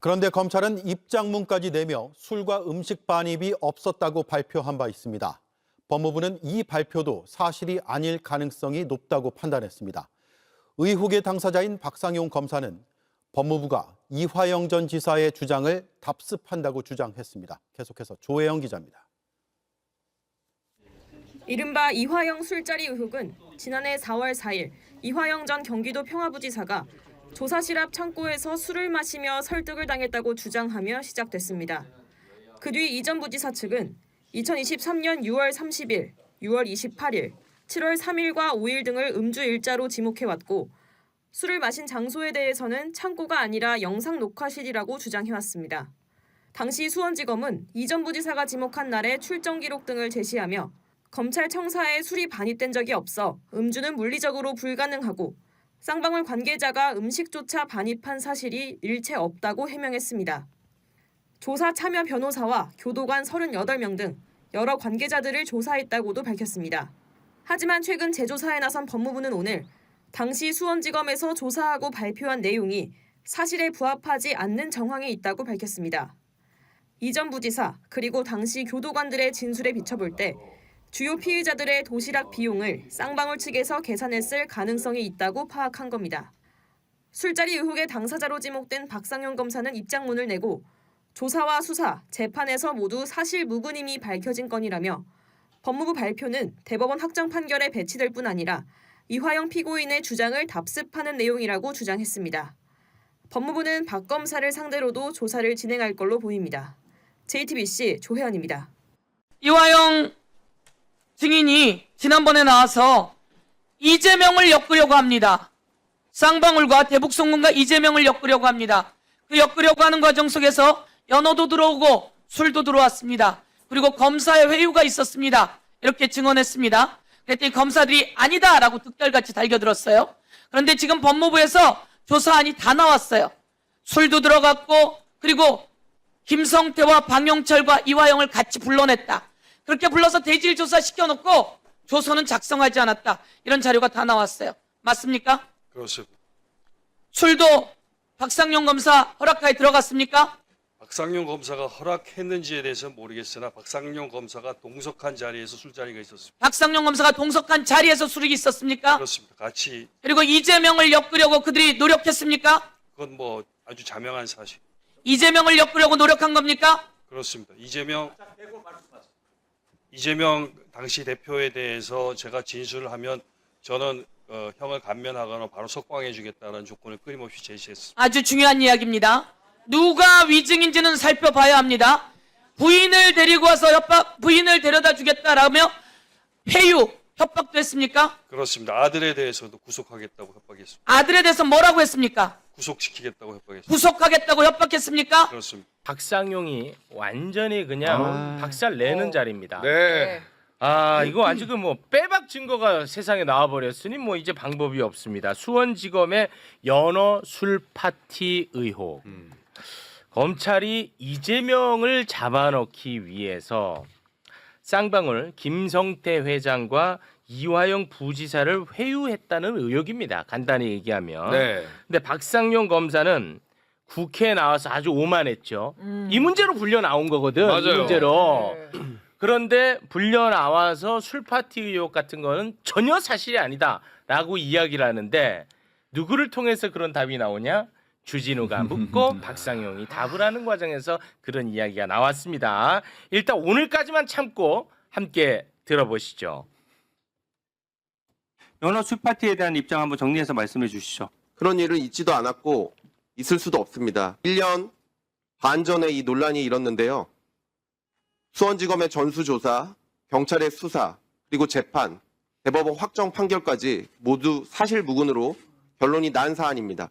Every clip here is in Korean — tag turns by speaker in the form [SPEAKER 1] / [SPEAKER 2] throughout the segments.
[SPEAKER 1] 그런데 검찰은 입장문까지 내며 술과 음식 반입이 없었다고 발표한 바 있습니다. 법무부는 이 발표도 사실이 아닐 가능성이 높다고 판단했습니다. 의혹의 당사자인 박상용 검사는 법무부가 이화영 전 지사의 주장을 답습한다고 주장했습니다. 계속해서 조혜영 기자입니다.
[SPEAKER 2] 이른바 이화영 술자리 의혹은 지난해 4월 4일 이화영 전 경기도 평화부지사가 조사실 앞 창고에서 술을 마시며 설득을 당했다고 주장하며 시작됐습니다. 그 뒤 이 전 부지사 측은 2023년 6월 30일, 6월 28일, 7월 3일과 5일 등을 음주 일자로 지목해왔고 술을 마신 장소에 대해서는 창고가 아니라 영상 녹화실이라고 주장해왔습니다. 당시 수원지검은 이 전 부지사가 지목한 날의 출정 기록 등을 제시하며 검찰 청사에 술이 반입된 적이 없어 음주는 물리적으로 불가능하고 쌍방울 관계자가 음식조차 반입한 사실이 일체 없다고 해명했습니다. 조사 참여 변호사와 교도관 38명 등 여러 관계자들을 조사했다고도 밝혔습니다. 하지만 최근 재조사에 나선 법무부는 오늘 당시 수원지검에서 조사하고 발표한 내용이 사실에 부합하지 않는 정황이 있다고 밝혔습니다. 이 전 부지사 그리고 당시 교도관들의 진술에 비춰볼 때 주요 피의자들의 도시락 비용을 쌍방울 측에서 계산했을 가능성이 있다고 파악한 겁니다. 술자리 의혹의 당사자로 지목된 박상용 검사는 입장문을 내고 조사와 수사, 재판에서 모두 사실 무근임이 밝혀진 건이라며 법무부 발표는 대법원 확정 판결에 배치될 뿐 아니라 이화영 피고인의 주장을 답습하는 내용이라고 주장했습니다. 법무부는 박 검사를 상대로도 조사를 진행할 걸로 보입니다. JTBC 조혜연입니다.
[SPEAKER 3] 이화영 증인이 지난번에 나와서 이재명을 엮으려고 합니다. 쌍방울과 대북송금과 이재명을 엮으려고 합니다. 그 엮으려고 하는 과정 속에서 연어도 들어오고 술도 들어왔습니다. 그리고 검사의 회유가 있었습니다. 이렇게 증언했습니다. 그랬더니 검사들이 아니다라고 득달같이 달겨들었어요. 그런데 지금 법무부에서 조사안이 다 나왔어요. 술도 들어갔고 그리고 김성태와 방영철과 이화영을 같이 불러냈다. 그렇게 불러서 대질 조사 시켜놓고 조서는 작성하지 않았다. 이런 자료가 다 나왔어요. 맞습니까?
[SPEAKER 4] 그렇습니다.
[SPEAKER 3] 술도 박상용 검사 허락하에 들어갔습니까?
[SPEAKER 4] 박상용 검사가 허락했는지에 대해서는 모르겠으나 박상용 검사가 동석한 자리에서 술자리가 있었습니다.
[SPEAKER 3] 박상용 검사가 동석한 자리에서 술이 있었습니까?
[SPEAKER 4] 그렇습니다. 같이.
[SPEAKER 3] 그리고 이재명을 엮으려고 그들이 노력했습니까?
[SPEAKER 4] 그건 뭐 아주 자명한 사실.
[SPEAKER 3] 이재명을 엮으려고 노력한 겁니까?
[SPEAKER 4] 그렇습니다. 이재명 당시 대표에 대해서 제가 진술을 하면 저는 형을 감면하거나 바로 석방해 주겠다는 조건을 끊임없이 제시했습니다.
[SPEAKER 3] 아주 중요한 이야기입니다. 누가 위증인지는 살펴봐야 합니다. 부인을 데리고 와서 부인을 데려다 주겠다라며 회유, 협박도 했습니까?
[SPEAKER 4] 그렇습니다. 아들에 대해서도 구속하겠다고 협박했습니다.
[SPEAKER 3] 아들에 대해서 뭐라고 했습니까?
[SPEAKER 4] 구속시키겠다고 협박했습니다.
[SPEAKER 3] 구속하겠다고 협박했습니까?
[SPEAKER 4] 그렇습니다.
[SPEAKER 5] 박상용이 완전히 그냥 박살 내는 자리입니다.
[SPEAKER 6] 네.
[SPEAKER 5] 이거 아주 뭐 빼박 증거가 세상에 나와버렸으니 뭐 이제 방법이 없습니다. 수원지검의 연어 술 파티 의혹. 검찰이 이재명을 잡아넣기 위해서 쌍방울 김성태 회장과 이화영 부지사를 회유했다는 의혹입니다. 간단히 얘기하면.
[SPEAKER 6] 네.
[SPEAKER 5] 근데 박상용 검사는 국회에 나와서 아주 오만했죠. 이 문제로 불려 나온 거거든.
[SPEAKER 6] 맞아요.
[SPEAKER 5] 이 문제로. 그런데 불려 나와서 술 파티 의혹 같은 거는 전혀 사실이 아니다라고 이야기를 하는데 누구를 통해서 그런 답이 나오냐? 주진우가 묻고 박상용이 답을 하는 과정에서 그런 이야기가 나왔습니다. 일단 오늘까지만 참고 함께 들어보시죠.
[SPEAKER 7] 연어 술파티에 대한 입장 한번 정리해서 말씀해 주시죠.
[SPEAKER 8] 그런 일은 있지도 않았고 있을 수도 없습니다. 1년 반 전에 이 논란이 일었는데요. 수원지검의 전수조사, 경찰의 수사, 그리고 재판, 대법원 확정 판결까지 모두 사실무근으로 결론이 난 사안입니다.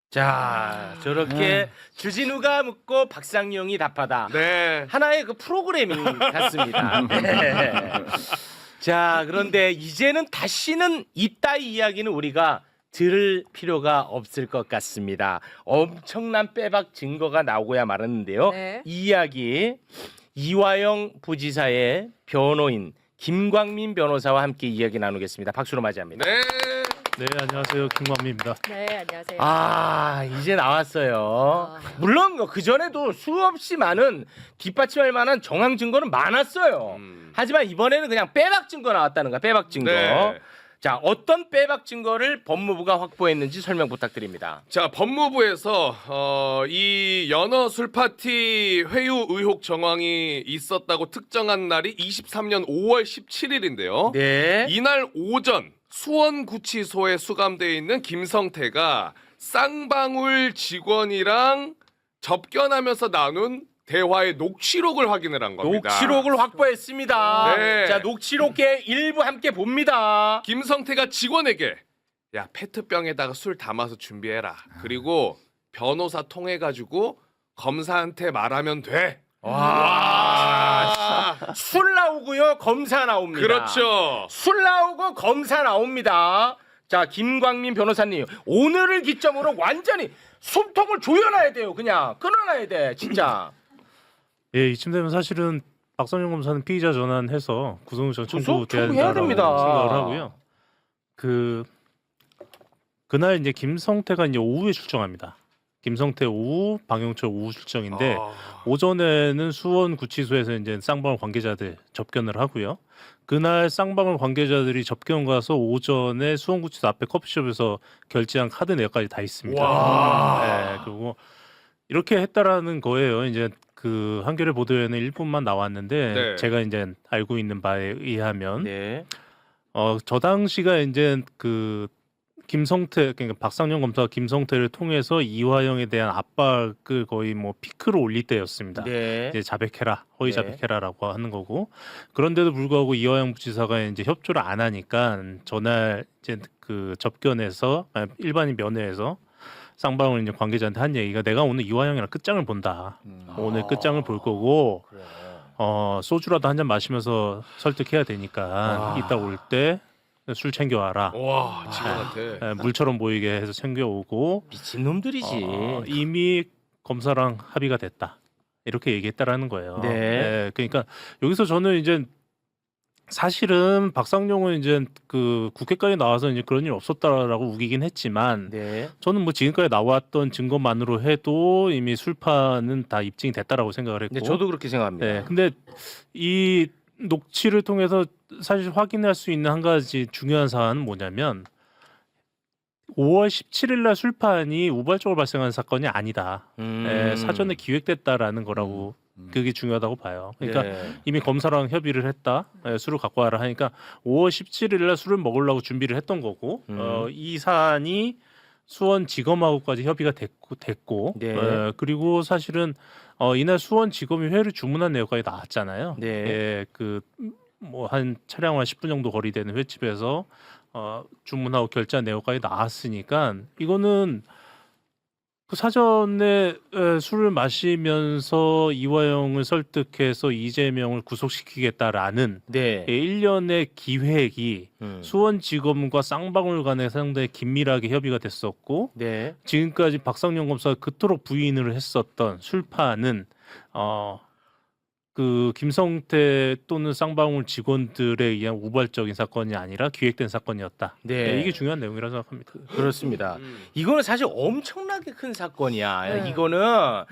[SPEAKER 5] 자, 저렇게 주진우가 묻고 박상용이 답하다.
[SPEAKER 6] 네.
[SPEAKER 5] 하나의 그 프로그래밍 같습니다. 네. 자, 그런데 이제는 다시는 이따위 이야기는 우리가 들을 필요가 없을 것 같습니다. 엄청난 빼박 증거가 나오고야 말았는데요.
[SPEAKER 9] 네.
[SPEAKER 5] 이 이야기 이화영 부지사의 변호인 김광민 변호사와 함께 이야기 나누겠습니다. 박수로 맞이합니다.
[SPEAKER 6] 네. 네, 안녕하세요. 김광민입니다.
[SPEAKER 9] 네, 안녕하세요.
[SPEAKER 5] 아, 이제 나왔어요. 물론 그 전에도 수없이 많은 뒷받침할 만한 정황 증거는 많았어요. 하지만 이번에는 그냥 빼박 증거 나왔다는 거야. 빼박 증거.
[SPEAKER 10] 네.
[SPEAKER 5] 자, 어떤 빼박 증거를 법무부가 확보했는지 설명 부탁드립니다.
[SPEAKER 10] 자, 법무부에서 이 연어 술 파티 회유 의혹 정황이 있었다고 특정한 날이 23년 5월 17일인데요.
[SPEAKER 5] 네.
[SPEAKER 10] 이날 오전 수원구치소에 수감되어 있는 김성태가 쌍방울 직원이랑 접견하면서 나눈 대화의 녹취록을 확인을 한 겁니다.
[SPEAKER 5] 녹취록을 확보했습니다.
[SPEAKER 10] 네.
[SPEAKER 5] 자, 녹취록의 일부 함께 봅니다.
[SPEAKER 10] 김성태가 직원에게 야, 페트병에다가 술 담아서 준비해라. 그리고 변호사 통해 가지고 검사한테 말하면 돼.
[SPEAKER 5] 와. 술 나오고요. 검사 나옵니다.
[SPEAKER 10] 그렇죠.
[SPEAKER 5] 술 나오고 검사 나옵니다. 자, 김광민 변호사님, 오늘을 기점으로 완전히 숨통을 조여놔야 돼요. 그냥 끊어놔야 돼, 진짜.
[SPEAKER 6] 예, 이쯤 되면 사실은 박성용 검사는 피의자 전환해서 구속영장
[SPEAKER 5] 청구해야
[SPEAKER 6] 청구해야
[SPEAKER 5] 됩니다.
[SPEAKER 6] 생각을 하고요. 그날 이제 김성태가 이제 오후에 출정합니다. 김성태 오후, 방영철 오후 출정인데 오전에는 수원구치소에서 이제 쌍방울 관계자들 접견을 하고요. 그날 쌍방울 관계자들이 접견 가서 오전에 수원구치소 앞에 커피숍에서 결제한 카드 내역까지 다 있습니다. 네, 그리고 이렇게 했다라는 거예요. 이제 그 한겨레 보도에는 일부만 나왔는데
[SPEAKER 10] 네.
[SPEAKER 6] 제가 이제 알고 있는 바에 의하면
[SPEAKER 5] 네.
[SPEAKER 6] 저 당시가 이제 그 김성태 그러니까 박상영 검사가 김성태를 통해서 이화영에 대한 압박을 거의 뭐 피크로 올릴 때였습니다.
[SPEAKER 5] 네.
[SPEAKER 6] 이제 자백해라, 허위
[SPEAKER 5] 네.
[SPEAKER 6] 자백해라라고 하는 거고 그런데도 불구하고 이화영 부지사가 이제 협조를 안 하니까 전날 이제 그 접견에서 일반인 면회에서 쌍방울 이제 관계자한테 한 얘기가 내가 오늘 이화영이랑 끝장을 본다. 오늘 끝장을 볼 거고
[SPEAKER 5] 그래.
[SPEAKER 6] 소주라도 한 잔 마시면서 설득해야 되니까 이따 올 때 술 챙겨와라.
[SPEAKER 10] 와, 직원한테.
[SPEAKER 6] 물처럼 보이게 해서 챙겨오고
[SPEAKER 5] 미친놈들이지.
[SPEAKER 6] 이미 검사랑 합의가 됐다. 이렇게 얘기했다라는 거예요.
[SPEAKER 5] 네.
[SPEAKER 6] 그러니까 여기서 저는 이제 사실은 박상용은 이제 그 국회까지 나와서 이제 그런 일 없었다라고 우기긴 했지만
[SPEAKER 5] 네.
[SPEAKER 6] 저는 뭐 지금까지 나왔던 증거만으로 해도 이미 술파는 다 입증이 됐다라고 생각을 했고.
[SPEAKER 5] 네, 저도 그렇게 생각합니다.
[SPEAKER 6] 네, 근데 이 녹취를 통해서 사실 확인할 수 있는 한 가지 중요한 사안은 뭐냐면 5월 17일 날 술판이 우발적으로 발생한 사건이 아니다. 사전에 기획됐다라는 거라고 그게 중요하다고 봐요. 그러니까
[SPEAKER 5] 네.
[SPEAKER 6] 이미 검사랑 협의를 했다. 술을 갖고 와라 하니까 5월 17일 날 술을 먹으려고 준비를 했던 거고 이 사안이 수원지검하고까지 협의가 됐고
[SPEAKER 5] 네.
[SPEAKER 6] 그리고 사실은 이날 수원지검이 회를 주문한 내역까지 나왔잖아요.
[SPEAKER 5] 네.
[SPEAKER 6] 예, 그 뭐 한 차량 한 10분 정도 거리되는 횟집에서 주문하고 결제한 내역까지 나왔으니까 이거는 그 사전에 술을 마시면서 이화영을 설득해서 이재명을 구속시키겠다라는
[SPEAKER 5] 네.
[SPEAKER 6] 1년의 기획이 수원지검과 쌍방울 간에 상당히 긴밀하게 협의가 됐었고
[SPEAKER 5] 네.
[SPEAKER 6] 지금까지 박상영 검사가 그토록 부인을 했었던 술파는 그 김성태 또는 쌍방울 직원들에 의한 우발적인 사건이 아니라 기획된 사건이었다.
[SPEAKER 5] 네.
[SPEAKER 6] 이게 중요한 내용이라고 생각합니다.
[SPEAKER 5] 그렇습니다. 이거는 사실 엄청나게 큰 사건이야.
[SPEAKER 9] 네.
[SPEAKER 5] 이거는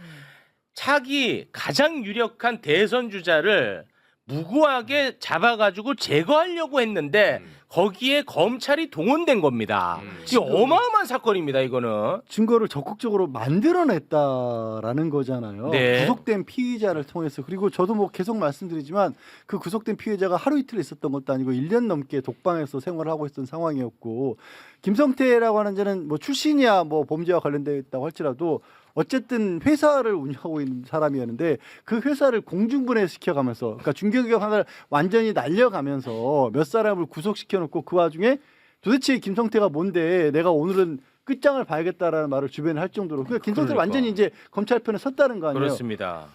[SPEAKER 5] 차기 가장 유력한 대선 주자를 무고하게 잡아가지고 제거하려고 했는데 거기에 검찰이 동원된 겁니다. 이게 어마어마한 사건입니다. 이거는.
[SPEAKER 11] 증거를 적극적으로 만들어냈다라는 거잖아요.
[SPEAKER 5] 네.
[SPEAKER 11] 구속된 피의자를 통해서. 그리고 저도 뭐 계속 말씀드리지만 그 구속된 피의자가 하루 이틀 있었던 것도 아니고 1년 넘게 독방에서 생활을 하고 있었던 상황이었고 김성태라고 하는 자는 뭐 출신이야 뭐 범죄와 관련되어 있다고 할지라도 어쨌든 회사를 운영하고 있는 사람이었는데 그 회사를 공중분해시켜가면서 그러니까 중견기업 하나를 완전히 날려가면서 몇 사람을 구속시켜놓고 그 와중에 도대체 김성태가 뭔데 내가 오늘은 끝장을 봐야겠다라는 말을 주변에 할 정도로 그러니까 김성태를
[SPEAKER 5] 그러니까.
[SPEAKER 11] 완전히 이제 검찰 편에 섰다는 거 아니에요.
[SPEAKER 5] 그렇습니다.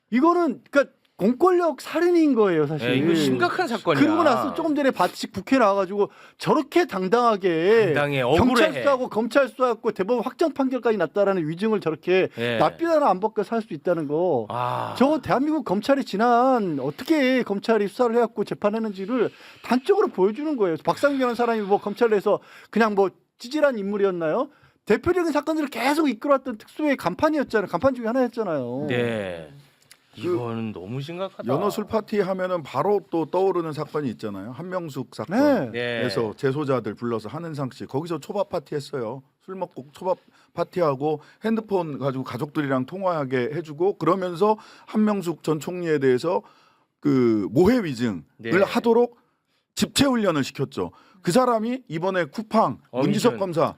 [SPEAKER 11] 이거는 그러니까 공권력 살인인 거예요, 사실.
[SPEAKER 5] 네, 이거 심각한 사건이야.
[SPEAKER 11] 그러고 나서 조금 전에 바치 국회 나와가지고 저렇게 당당하게
[SPEAKER 5] 당당해, 억울해.
[SPEAKER 11] 경찰 수사하고 검찰 수사하고 대법원 확정 판결까지 났다라는 위증을 저렇게
[SPEAKER 5] 네.
[SPEAKER 11] 낯빛 하나 안 벗고 살 수 있다는 거.
[SPEAKER 5] 아.
[SPEAKER 11] 저 대한민국 검찰이 지난 어떻게 검찰이 수사를 해갖고 재판했는지를 단적으로 보여주는 거예요. 박상균이라는 사람이 뭐 검찰 내에서 그냥 뭐 찌질한 인물이었나요? 대표적인 사건들을 계속 이끌어왔던 특수의 간판 중에 하나였잖아요.
[SPEAKER 5] 네. 이거는 너무 심각하다.
[SPEAKER 9] 연어술 파티 하면은 바로 또 떠오르는 사건이 있잖아요. 한명숙 사건.
[SPEAKER 11] 네.
[SPEAKER 9] 그래서 재소자들 불러서 한은상 씨 거기서 초밥 파티 했어요. 술 먹고 초밥 파티하고 핸드폰 가지고 가족들이랑 통화하게 해주고 그러면서 한명숙 전 총리에 대해서 그 모해 위증을
[SPEAKER 5] 네.
[SPEAKER 9] 하도록 집체 훈련을 시켰죠. 그 사람이 이번에 쿠팡 문지석 검사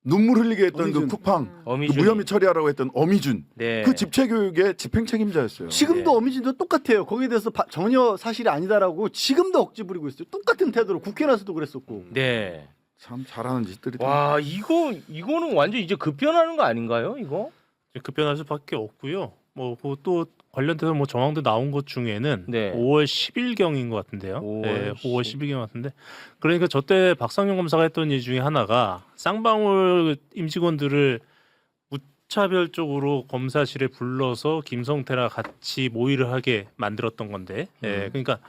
[SPEAKER 9] 눈물 흘리게 했던
[SPEAKER 11] 어미준.
[SPEAKER 9] 그 쿠팡 그
[SPEAKER 5] 어미준이.
[SPEAKER 9] 무혐의 처리하라고 했던 어미준
[SPEAKER 5] 네.
[SPEAKER 9] 그 집체 교육의 집행 책임자였어요.
[SPEAKER 11] 지금도
[SPEAKER 5] 네.
[SPEAKER 11] 어미진도 똑같아요. 거기에 대해서 전혀 사실이 아니다라고 지금도 억지 부리고 있어요. 똑같은 태도로 국회 나서도 그랬었고.
[SPEAKER 5] 네.
[SPEAKER 9] 참 잘하는 짓들이 다
[SPEAKER 5] 와, 이거는 완전 이제 급변하는 거 아닌가요? 이거?
[SPEAKER 6] 급변할 수밖에 없고요. 뭐 또 관련돼서 뭐 정황도 나온 것 중에는
[SPEAKER 5] 네.
[SPEAKER 6] 5월 10일경인 것 같은데요.
[SPEAKER 5] 5월
[SPEAKER 6] 5월 10일경 같은데 그러니까 저때 박상용 검사가 했던 일 중에 하나가 쌍방울 임직원들을 무차별적으로 검사실에 불러서 김성태랑 같이 모의를 하게 만들었던 건데, 그러니까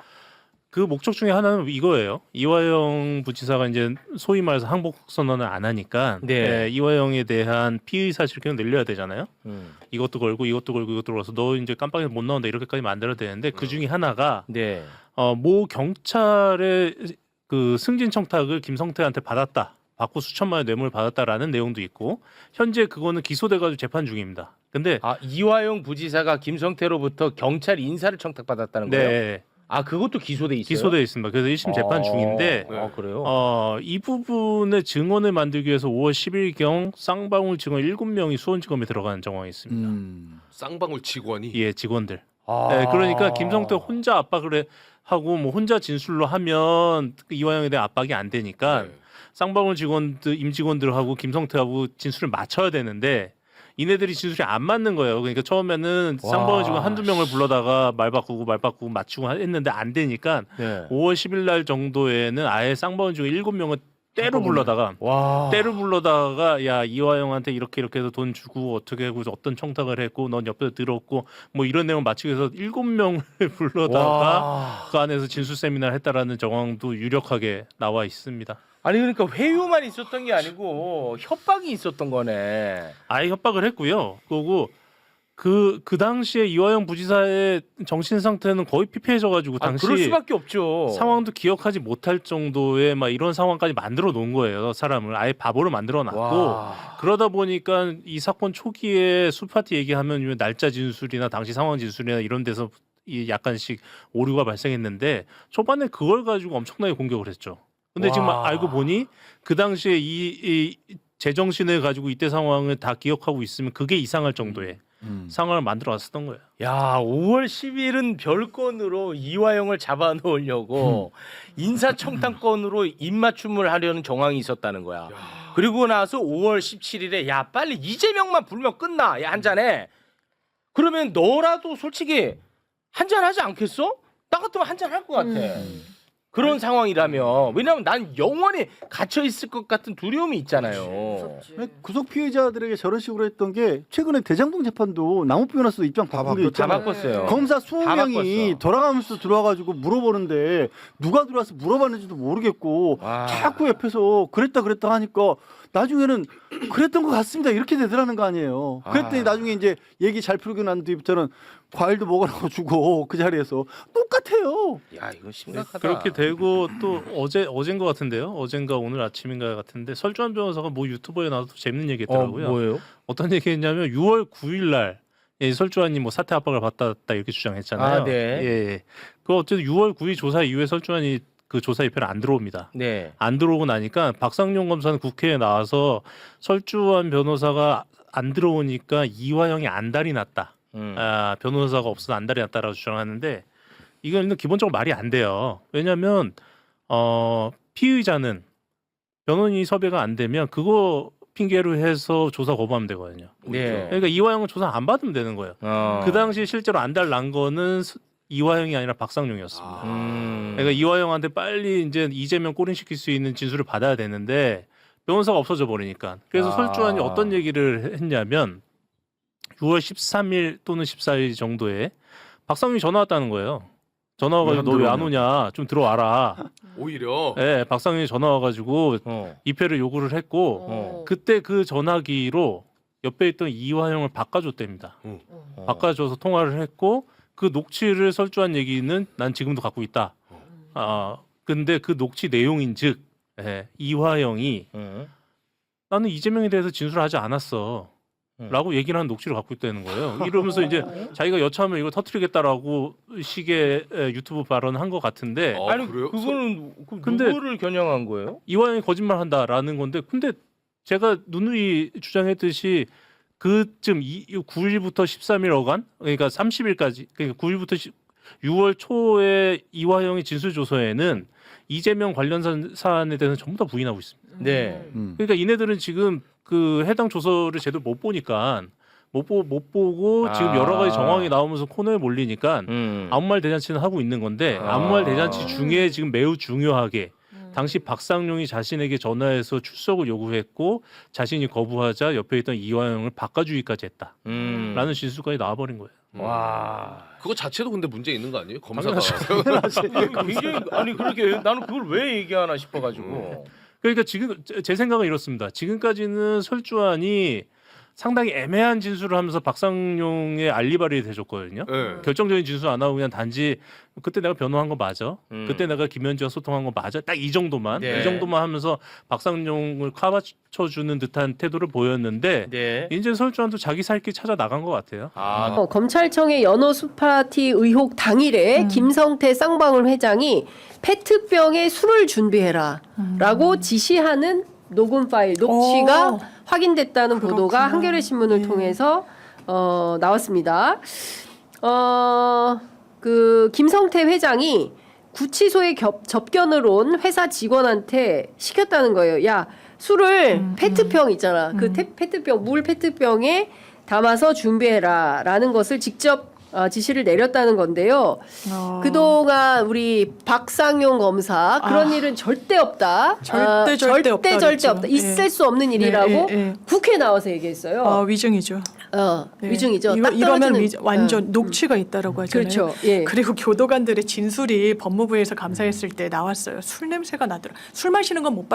[SPEAKER 6] 그 목적 중에 하나는 이거예요. 이화영 부지사가 이제 소위 말해서 항복 선언을 안 하니까
[SPEAKER 5] 네.
[SPEAKER 6] 이화영에 대한 피의 사실을 늘려야 되잖아요.
[SPEAKER 5] 음.
[SPEAKER 6] 이것도 걸고 이것도 걸어서 너 이제 깜빡이 못 나온다 이렇게까지 만들어야 되는데 그 중에 하나가
[SPEAKER 5] 네.
[SPEAKER 6] 모 경찰의 그 승진 청탁을 김성태한테 받고 수천만 원 뇌물을 받았다라는 내용도 있고 현재 그거는 기소돼가지고 재판 중입니다. 근데
[SPEAKER 5] 아, 이화영 부지사가 김성태로부터 경찰 인사를 청탁받았다는 거예요?
[SPEAKER 6] 네
[SPEAKER 5] 아, 그것도 기소돼 있어요?
[SPEAKER 6] 기소돼 있습니다. 그래서 1심 재판 중인데
[SPEAKER 5] 아, 그래요?
[SPEAKER 6] 이 부분의 증언을 만들기 위해서 5월 10일경 쌍방울 직원 7명이 수원지검에 들어가는 정황이 있습니다.
[SPEAKER 10] 쌍방울 직원이
[SPEAKER 6] 예, 직원들.
[SPEAKER 5] 아.
[SPEAKER 6] 네, 그러니까 김성태 혼자 압박을 하고 뭐 혼자 진술로 하면 이화영에 대한 압박이 안 되니까
[SPEAKER 10] 네.
[SPEAKER 6] 쌍방울 직원들 임직원들하고 김성태하고 진술을 맞춰야 되는데 이네들이 진술이 안 맞는 거예요. 그러니까 처음에는
[SPEAKER 5] 와.
[SPEAKER 6] 쌍방울 직원 한두 명을 불러다가 말 바꾸고 맞추고 했는데 안 되니까
[SPEAKER 5] 네.
[SPEAKER 6] 5월 10일 날 정도에는 아예 쌍방울 직원 7명을 때로 불러다가
[SPEAKER 5] 와.
[SPEAKER 6] 야 이화영한테 이렇게 해서 돈 주고 어떻게 하고 어떤 청탁을 했고 넌 옆에서 들었고 뭐 이런 내용 맞추기 위해서 7명을 불러다가
[SPEAKER 5] 와.
[SPEAKER 6] 그 안에서 진술 세미나를 했다라는 정황도 유력하게 나와 있습니다.
[SPEAKER 5] 아니 그러니까 회유만 있었던 게 아니고 협박이 있었던 거네.
[SPEAKER 6] 아예 협박을 했고요. 그리고 그 당시에 이화영 부지사의 정신 상태는 거의 피폐해져가지고
[SPEAKER 5] 아,
[SPEAKER 6] 당시
[SPEAKER 5] 그럴 수밖에 없죠.
[SPEAKER 6] 상황도 기억하지 못할 정도의 막 이런 상황까지 만들어 놓은 거예요. 사람을 아예 바보로 만들어 놨고
[SPEAKER 5] 와.
[SPEAKER 6] 그러다 보니까 이 사건 초기에 술파티 얘기하면 날짜 진술이나 당시 상황 진술이나 이런 데서 이 약간씩 오류가 발생했는데 초반에 그걸 가지고 엄청나게 공격을 했죠. 근데 지금
[SPEAKER 5] 와.
[SPEAKER 6] 알고 보니 그 당시에 이 제정신을 가지고 이때 상황을 다 기억하고 있으면 그게 이상할 정도의 상황을 만들어 왔었던 거예요.
[SPEAKER 5] 야, 5월 10일은 별건으로 이화영을 잡아놓으려고 인사청탁건으로 입맞춤을 하려는 정황이 있었다는 거야. 그리고 나서 5월 17일에 야 빨리 이재명만 불면 끝나. 야 한잔해. 그러면 너라도 솔직히 한잔하지 않겠어? 나 같으면 한잔할 것 같아. 그런 상황이라면 왜냐하면 난 영원히 갇혀 있을 것 같은 두려움이 있잖아요.
[SPEAKER 11] 구속 피해자들에게 저런 식으로 했던 게 최근에 대장동 재판도 남욱 변호사도 입장 바꾼 게
[SPEAKER 5] 다
[SPEAKER 11] 있잖아요.
[SPEAKER 5] 바꿨어요.
[SPEAKER 11] 검사
[SPEAKER 5] 다
[SPEAKER 11] 20명이
[SPEAKER 5] 바꿨어.
[SPEAKER 11] 돌아가면서 들어와가지고 물어보는데 누가 들어와서 물어봤는지도 모르겠고
[SPEAKER 5] 와.
[SPEAKER 11] 자꾸 옆에서 그랬다 하니까 나중에는 그랬던 것 같습니다 이렇게 되더라는 거 아니에요. 그랬더니 나중에 이제 얘기 잘 풀고 난 뒤부터는 과일도 먹으라고 주고 그 자리에서 똑같아요.
[SPEAKER 5] 야 이거 심각하다.
[SPEAKER 6] 그렇게 되고 또 어제인 것 같은데요. 어젠가 오늘 아침인가 같은데 설주환 변호사가 뭐 유튜버에 나와서 재밌는 얘기했더라고요.
[SPEAKER 5] 뭐예요?
[SPEAKER 6] 어떤 얘기했냐면 6월 9일 날 설주환이 뭐 사퇴 압박을 받았다 이렇게 주장했잖아요.
[SPEAKER 5] 아, 네.
[SPEAKER 6] 예. 그 어쨌든 6월 9일 조사 이후에 설주환이 그 조사 입회를 안 들어옵니다.
[SPEAKER 5] 네.
[SPEAKER 6] 안 들어오고 나니까 박상용 검사는 국회에 나와서 설주환 변호사가 안 들어오니까 이화영이 안달이 났다. 변호사가 없어서 안달이 났다라고 주장하는데 이건 기본적으로 말이 안 돼요. 왜냐하면 피의자는 변호인이 섭외가 안 되면 그거 핑계로 해서 조사 거부하면 되거든요.
[SPEAKER 5] 네.
[SPEAKER 6] 그러니까 이화영은 조사 안 받으면 되는 거예요. 그 당시 실제로 안달 난 거는 이화영이 아니라 박상용이었습니다. 그러니까 이화영한테 빨리 이제 이재명 꼬린시킬 수 있는 진술을 받아야 되는데 변호사가 없어져 버리니까. 그래서 설주환이 어떤 얘기를 했냐면 6월 13일 또는 14일 정도에 박상용이 전화 왔다는 거예요. 전화 와가지고 너 왜 안
[SPEAKER 9] 들어오냐?
[SPEAKER 6] 오냐 좀 들어와라.
[SPEAKER 10] 오히려
[SPEAKER 6] 예, 박상현이 전화 와가지고
[SPEAKER 5] 어.
[SPEAKER 6] 입회를 요구를 했고 그때 그 전화기로 옆에 있던 이화영을 바꿔줬답니다. 바꿔줘서 통화를 했고 그 녹취를 설주한 얘기는 난 지금도 갖고 있다. 근데 그 녹취 내용인즉 이화영이 나는 이재명에 대해서 진술하지 않았어. 라고 얘기를 한 녹취를 갖고 있다는 거예요. 이러면서 이제 자기가 여차하면 이거 터뜨리겠다라고 식의 유튜브 발언을 한 것 같은데
[SPEAKER 5] 아니
[SPEAKER 10] 그래요?
[SPEAKER 5] 그거는
[SPEAKER 6] 근데-
[SPEAKER 5] 누구를 겨냥한 거예요?
[SPEAKER 6] 이화영이 거짓말한다라는 건데 근데 제가 누누이 주장했듯이 그쯤 9일부터 13일 어간 그러니까 30일까지 그러니까 9일부터 6월 초에 이화영의 진술 조서에는 이재명 관련 사안에 대해서 전부 다 부인하고 있습니다.
[SPEAKER 5] 네.
[SPEAKER 6] 그러니까 이네들은 지금 그 해당 조서를 제대로 못 보니까 못 보고 지금 여러 가지 정황이 나오면서 코너에 몰리니까 아무 말 대잔치는 하고 있는 건데 아무 말 대잔치 중에 지금 매우 중요하게 당시 박상용이 자신에게 전화해서 출석을 요구했고 자신이 거부하자 옆에 있던 이화영을 바꿔주기까지 했다라는 진술까지 나와버린 거예요.
[SPEAKER 5] 와.
[SPEAKER 10] 그거 자체도 근데 문제 있는 거 아니에요? 검사가
[SPEAKER 5] 굉장히 아니 그렇게 나는 그걸 왜 얘기하나 싶어가지고.
[SPEAKER 6] 그러니까 지금 제 생각은 이렇습니다. 지금까지는 설주환이 상당히 애매한 진술을 하면서 박상용의 알리바리를 대줬거든요.
[SPEAKER 10] 네.
[SPEAKER 6] 결정적인 진술 안 하고 그냥 단지 그때 내가 변호한 거 맞아. 그때 내가 김현지와 소통한 거 맞아. 딱 이 정도만
[SPEAKER 5] 네.
[SPEAKER 6] 이 정도만 하면서 박상용을 카바쳐주는 듯한 태도를 보였는데
[SPEAKER 5] 네.
[SPEAKER 6] 이제 설주환도 자기 살 길 찾아 나간 것 같아요.
[SPEAKER 12] 검찰청의 연어 수파티 의혹 당일에 김성태 쌍방울 회장이 페트병에 술을 준비해라라고 지시하는 녹음 파일 녹취가 확인됐다는 보도가 한겨레 신문을 통해서 나왔습니다. 그 김성태 회장이 구치소에 접견을 온 회사 직원한테 시켰다는 거예요. 야, 술을 페트병 있잖아. 그 페트병 물 페트병에 담아서 준비해라라는 것을 직접 지시를 내렸다는 건데요. 그동안 우리 박상용 검사 그런 일은 절대 없다. 절대 없다. 있을 수 없는 일이라고 국회에 나와서 얘기했어요.
[SPEAKER 13] 위증이죠.
[SPEAKER 12] 위증이죠. 딱
[SPEAKER 13] 이러면
[SPEAKER 12] 떨어지는-
[SPEAKER 13] 완전 녹취가 있다라고 하잖아요.
[SPEAKER 12] 그렇죠. 예.
[SPEAKER 13] 그리고 교도관들의 진술이 법무부에서 감사했을 때 나왔어요. 술 냄새가 나더라. 술 마시는 건 못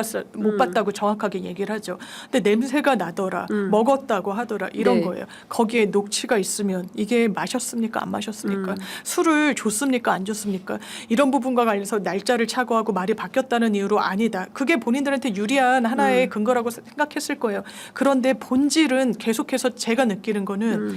[SPEAKER 13] 봤다고 정확하게 얘기를 하죠. 근데 냄새가 나더라. 먹었다고 하더라. 이런
[SPEAKER 12] 네.
[SPEAKER 13] 거예요. 거기에 녹취가 있으면 이게 마셨습니까? 안 마셨습니까? 술을 줬습니까? 안 줬습니까? 이런 부분과 관련해서 날짜를 착오하고 말이 바뀌었다는 이유로 아니다. 그게 본인들한테 유리한 하나의 근거라고 생각했을 거예요. 그런데 본질은 계속해서 제가 느끼는 거는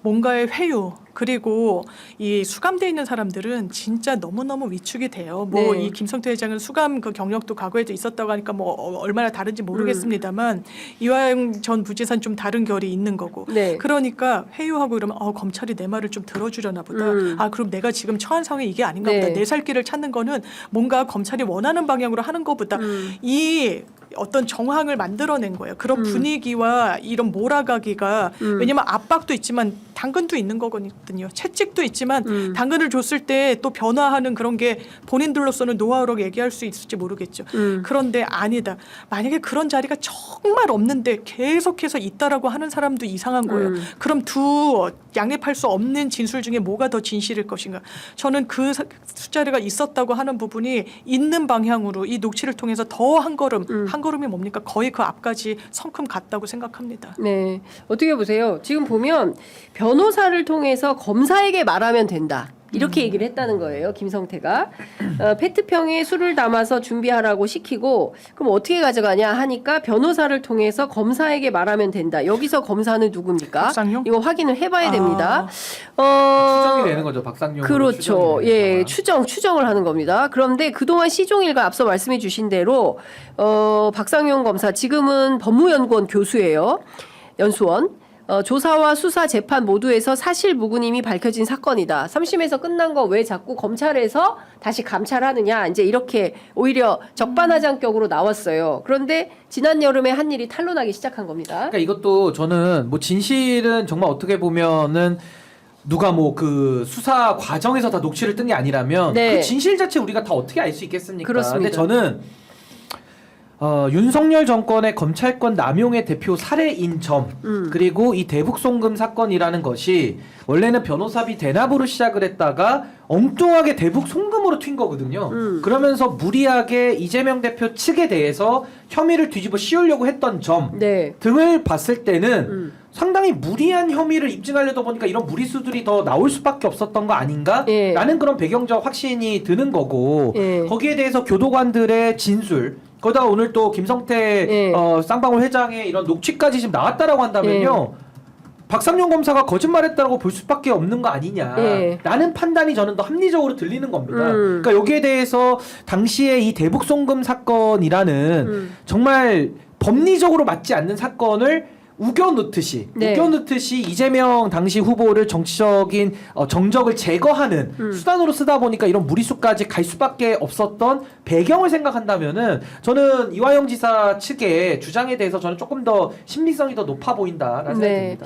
[SPEAKER 13] 뭔가의 회유 그리고 이 수감돼 있는 사람들은 진짜 너무너무 위축이 돼요. 뭐 이 김성태 회장은 수감 그 경력도 과거에도 있었다고 하니까 뭐 얼마나 다른지 모르겠습니다만 이화영 전 부지사는 좀 다른 결이 있는 거고.
[SPEAKER 12] 네.
[SPEAKER 13] 그러니까 회유하고 이러면 검찰이 내 말을 좀 들어주려나 보다. 그럼 내가 지금 처한 상황이 이게 아닌가
[SPEAKER 12] 네.
[SPEAKER 13] 보다. 내 살 길을 찾는 거는 뭔가 검찰이 원하는 방향으로 하는 것보다 이 어떤 정황을 만들어낸 거예요. 그런 분위기와 이런 몰아가기가 왜냐면 압박도 있지만 당근도 있는 거거든요. 채찍도 있지만 당근을 줬을 때 또 변화하는 그런 게 본인들로서는 노하우로 얘기할 수 있을지 모르겠죠. 그런데 아니다. 만약에 그런 자리가 정말 없는데 계속해서 있다라고 하는 사람도 이상한 거예요. 그럼 두 양립할 수 없는 진술 중에 뭐가 더 진실일 것인가. 저는 그 숫자리가 있었다고 하는 부분이 있는 방향으로 이 녹취를 통해서 더 한 걸음이 뭡니까? 거의 그 앞까지 성큼 갔다고 생각합니다.
[SPEAKER 12] 네. 어떻게 보세요? 지금 보면 변호사를 통해서 검사에게 말하면 된다. 이렇게 얘기를 했다는 거예요. 김성태가. 페트병에 술을 담아서 준비하라고 시키고 그럼 어떻게 가져가냐 하니까 변호사를 통해서 검사에게 말하면 된다. 여기서 검사는 누굽니까?
[SPEAKER 13] 박상용?
[SPEAKER 12] 이거 확인을 해봐야 됩니다.
[SPEAKER 14] 추정이 되는 거죠. 박상용.
[SPEAKER 12] 그렇죠. 예, 추정을 하는 겁니다. 그런데 그동안 시종일과 앞서 말씀해 주신 대로 박상용 검사 지금은 법무연구원 교수예요. 연수원. 조사와 수사, 재판 모두에서 사실 무근임이 밝혀진 사건이다. 3심에서 끝난 거 왜 자꾸 검찰에서 다시 감찰하느냐. 이제 이렇게 오히려 적반하장격으로 나왔어요. 그런데 지난 여름에 한 일이 탄로나기 시작한 겁니다.
[SPEAKER 14] 그러니까 이것도 저는 뭐 진실은 정말 어떻게 보면은 누가 뭐 그 수사 과정에서 다 녹취를 뜬 게 아니라면
[SPEAKER 12] 네.
[SPEAKER 14] 그 진실 자체 우리가 다 어떻게 알 수 있겠습니까?
[SPEAKER 12] 그렇습니다.
[SPEAKER 14] 근데 저는 윤석열 정권의 검찰권 남용의 대표 사례인 점, 그리고 이 대북 송금 사건이라는 것이 원래는 변호사비 대납으로 시작을 했다가 엉뚱하게 대북 송금으로 튄 거거든요. 그러면서 무리하게 이재명 대표 측에 대해서 혐의를 뒤집어 씌우려고 했던 점
[SPEAKER 12] 네.
[SPEAKER 14] 등을 봤을 때는 상당히 무리한 혐의를 입증하려다 보니까 이런 무리수들이 더 나올 수밖에 없었던 거 아닌가?
[SPEAKER 12] 예.
[SPEAKER 14] 라는 그런 배경적 확신이 드는 거고
[SPEAKER 12] 예.
[SPEAKER 14] 거기에 대해서 교도관들의 진술 거기다가 오늘 또 김성태
[SPEAKER 12] 예.
[SPEAKER 14] 쌍방울 회장의 이런 녹취까지 지금 나왔다라고 한다면요. 박상용 검사가 거짓말했다라고 볼 수밖에 없는 거 아니냐라는 판단이 저는 더 합리적으로 들리는 겁니다. 그러니까 여기에 대해서 당시에 이 대북 송금 사건이라는 정말 법리적으로 맞지 않는 사건을 우겨넣듯이 이재명 당시 후보를 정치적인 정적을 제거하는 수단으로 쓰다 보니까 이런 무리수까지 갈 수밖에 없었던 배경을 생각한다면은 저는 이화영 지사 측의 주장에 대해서 저는 조금 더 신빙성이 더 높아 보인다라는 생각이 듭니다.